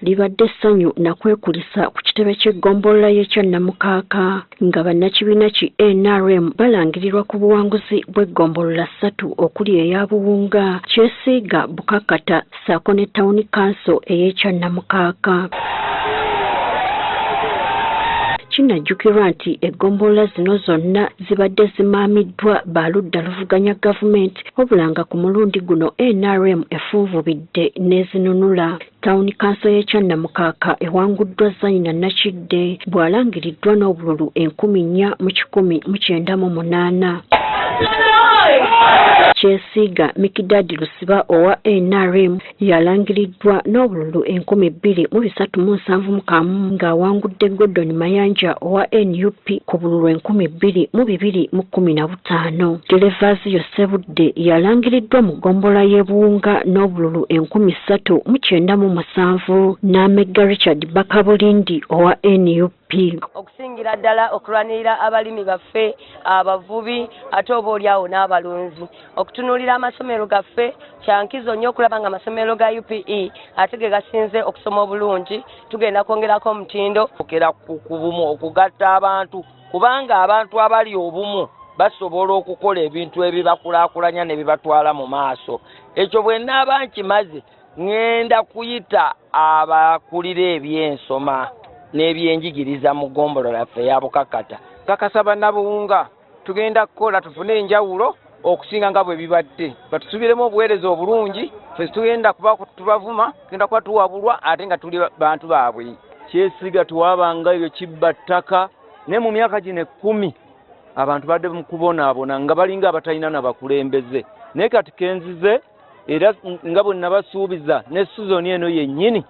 libadde essanyu nakwekulisa ku kitebe ky'eggombolola y'ekyannamukaka nga bannakibiina ki NRM balangirirwa ku buwanguzi bw'eggombolola 3 okuli eya Buwunga, Kyesiiga, Bukakata ssaako ne Town Council ey'ekyannamukaka. Kinajjukirwa nti eggombolola zino zonna zibadde zimaamiddwa baludda luvuganya gavumenti wabula nga ku mulundi guno NRM efunvubidde n'ezinunula. Town Council y'ekyannamukaka ewanguddwa Zaina Nakidde bw'alangiriddwa n'obululu 4,198. Kyesiiga Mikidadi Lusiba owa NRM yalangiriddwa n'obululu 2,375 ng'awangudde Gordon Mayanja owa NUP ku bululu 2,215. Gervasio Ssebudde yalangiriddwa mu ggombolola y'e Buwunga n'obululu 3,907 n'Amegga Richard Bakabulindi owa NUP. Okusingira ddala okulwanirira abalimi baffe, abavubi ate oba oliawo n'abalunzi. Okutunuulira amasomero gaffe kyankizo nnyo okulaba nga amasomero ga UPE ate ge gasinze okusoma obulungi. Tugenda kwongerako omutindo okera ku bumu okugatta abantu kubanga abantu abali obumu basobola okukola ebintu ebibakulaakulanya ne bibatwala mu maaso. Ekyo bwe nnaaba nkimaze ngenda kuyita abakulira ebyensoma n'ebyenjigiriza mu ggombolola yaffe ya Bukakata. Kakasa bannabuwunga tugenda kukola tufune enjawulo okusinga nga bwe bibadde. Batusubiremu obuweereza obulungi, ffe tugenda kuba tubavuma, tugenda kuba tuwabulwa ate nga tuli bantu baabwe. Kyesiiga tuwabanga ebyo kibba ttaka ne mu myaka gino 10 abantu badde mu kubonaabona nga balinga abatalina n'abakulembeze. Naye kati kenzize era nga bwe nabasuubiza ne sizoni eno yennyini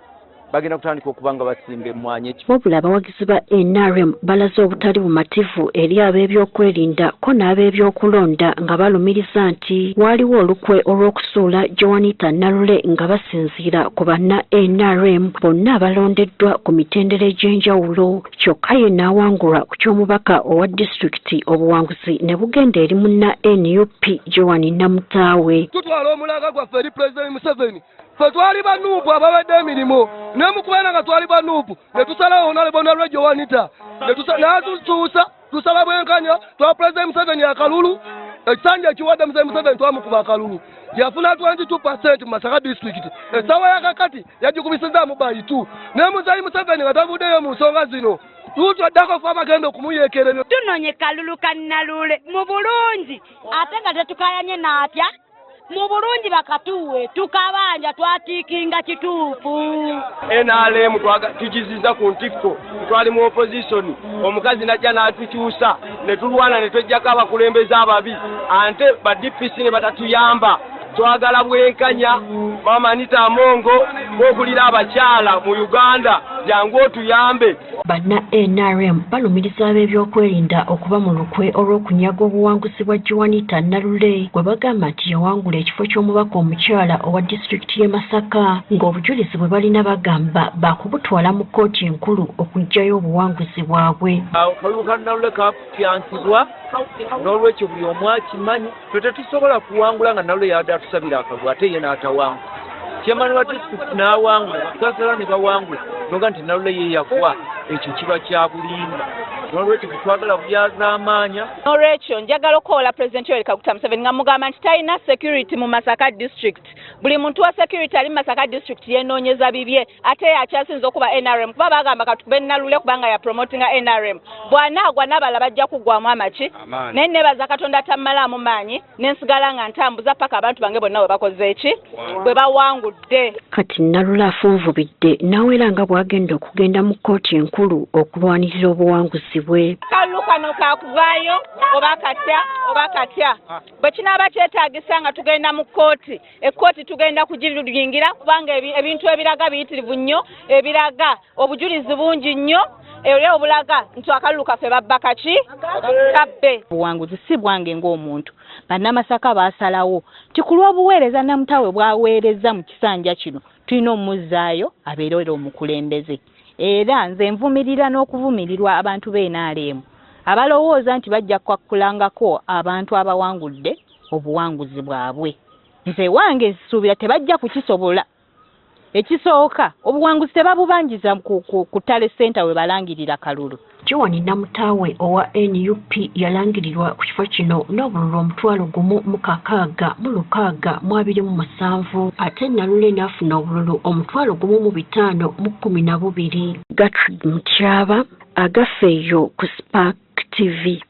bagenda kutandika okubanga basimba emmwanyi. Wabula abawagizi ba NRM balaze obutali bumativu eri ab'ebyokwerinda ko n'ab'ebyokulonda nga balumiriza nti waaliwo olukwe olw'okusuula Joanita Nalule nga basinziira ku banna NRM bonna abalondeddwa ku mitendera egy'enjawulo. Kyokka ye n'awangulwa ku ky'omubaka owa disitulikiti obuwanguzi ne bugenda eri munna NUP Joan Namutaawe. Tutwala omulanga gwaffe eri Pulezidenti Museveni. Ffe twali banuupu ababadde emirimu naye mu kubeera nga twali banuupu ne tusalawo Honorable Joanita n'atutuusa tusala bwenkanya twa Pulezidenti Museveni akalulu ekisanja ekiwadde Museveni twamukuba akalulu yafuna 22% mu Masaka district. Essaawa yakakati yagikubisizaamu by 2 naye Muzeeyi Museveni nga tavuddeyo mu nsonga zino tutwaddako ffe abagenda okumuyeekera. Tunoonye kalulu ka Nalule mu bulungi ate nga tetukayanye n'atya mu bulungi bakatuwe tukabanja twatiikinga kituufu. NRM tugiziza ku ntikko twali mu opposition omukazi najja n'atukyusa ne tulwana ne twejjako abakulembeze ababi ante ba DPC ne batatuyamba. Twagala bwenkanya Mama Anita Amongo okulira abakyala mu Uganda jangu otuyambe. Banna NRM balumiriza ab'ebyokwerinda okuba mu lukwe olw'okunyaga obuwanguzi bwa Joanita Nalule gwe bagamba nti yawangula ekifo ky'omubaka omukyala owa disitulikiti y'e Masaka ng'obujulizi bwe balina bagamba bakubutwala mu kkooti enkulu okuggyayo obuwanguzi bwabwe. Akalulu ka Nalule kakyansibwa n'olwekyo buli omu akimanyi ffe tetusobola kuwangula nga Nalule yadde atusabira akalulu ate ye n'atawangula. Chairman wa disitulikiti n'awangula sasala ne bawangula noga nti Nalule ye yakuwa ekyo kiba kya bulimba. N'olwekyo twagala byazaamaanya. N'olwekyo njagala okukola Pulezidenti Yoweri Kaguta Museveni nga mugamba nti talina security mu Masaka district. Buli muntu wa security ali mu Masaka district yenoonyeza bibye ate yakyasinza okuba NRM kuba bagamba katukube Nalule kubanga ya promotinga NRM. Bw'anaagwa n'abalala bajja kuggwamu amaki naye nebaza Katonda tammalaamu maanyi nensigala nga ntambuza paka abantu bange bonna bwe bakoze eki bwe bawangudde. Kati Nalule afunvubidde n'awera nga bw'agenda okugenda mu kkooti enkulu okulwanirira obuwanguzi bwe. Kalulu kano kakuvaayo oba katya bwe kinaaba kyetaagisa nga tugenda mu kkooti ekkooti tugenda kugiyingira kubanga ebintu ebiraga biyitirivu nnyo ebiraga obujulizi bungi nnyo era obulaga nti akalulu kaffe babba kaki kabbe. Obuwanguzi si bwange ng'omuntu bannamasaka baasalawo nti ku lw'obuweereza Namutaawe bwaweereza mu kisanja kino tulina omuzzaayo abeerera omukulembeze. Era nze nvumirira n'okuvumirirwa abantu b'NRM abalowooza nti bajja kwakkulangako abantu abawangudde obuwanguzi bwabwe. Nze wange nsuubira tebajja kukisobola ekisooka obuwanguzi tebabubanjiza ku ttale senta we balangirira kalulu. Joan Namutawe owa NUP yalangirirwa ku kifo kino n'obululu 1,626 ate Nalule n'afuna obululu 1,512. Gertrude Mutyaba agafeeyo ku Spark TV.